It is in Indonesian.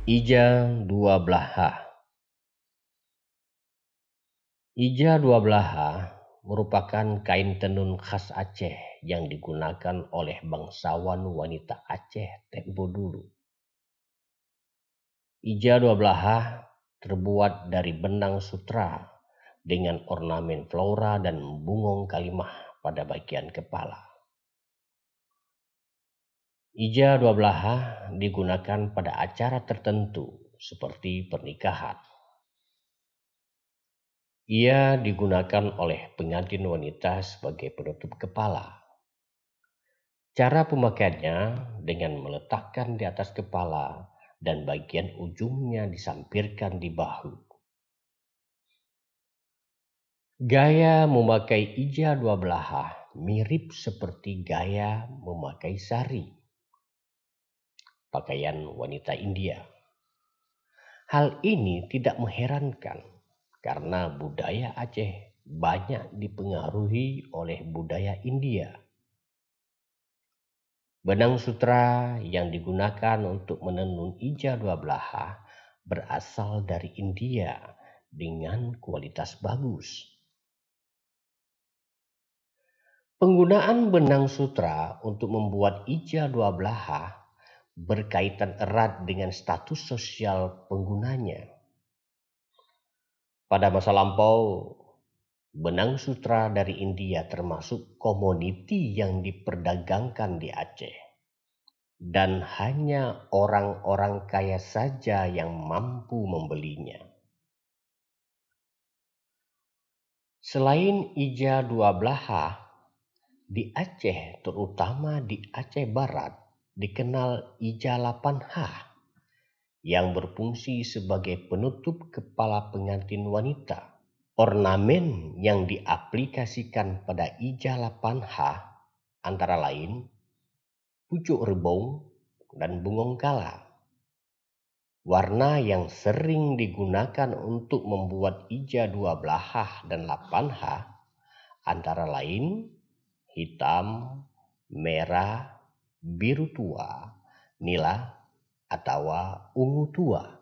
Ija dua belaha. Ija dua belaha merupakan kain tenun khas Aceh yang digunakan oleh bangsawan wanita Aceh tempo dulu. Ija dua belaha terbuat dari benang sutra dengan ornamen flora dan bungong kalimah pada bagian kepala. Ija dua belaha digunakan pada acara tertentu seperti pernikahan. Ia digunakan oleh pengantin wanita sebagai penutup kepala. Cara pemakaiannya dengan meletakkan di atas kepala dan bagian ujungnya disampirkan di bahu. Gaya memakai ija dua belaha mirip seperti gaya memakai sari, pakaian wanita India. Hal ini tidak mengherankan karena budaya Aceh banyak dipengaruhi oleh budaya India. Benang sutra yang digunakan untuk menenun ija dua belaha berasal dari India dengan kualitas bagus. Penggunaan benang sutra untuk membuat ija dua belaha berkaitan erat dengan status sosial penggunanya. Pada masa lampau, benang sutra dari India termasuk komoditi yang diperdagangkan di Aceh. Dan hanya orang-orang kaya saja yang mampu membelinya. Selain ija dua belaha, di Aceh, terutama di Aceh Barat, dikenal ija 8H yang berfungsi sebagai penutup kepala pengantin wanita. Ornamen yang diaplikasikan pada ija 8H antara lain pucuk rebung dan bungong kala. Warna yang sering digunakan untuk membuat ija dua belaha dan 8H antara lain hitam, merah, biru tua, nila, atau ungu tua.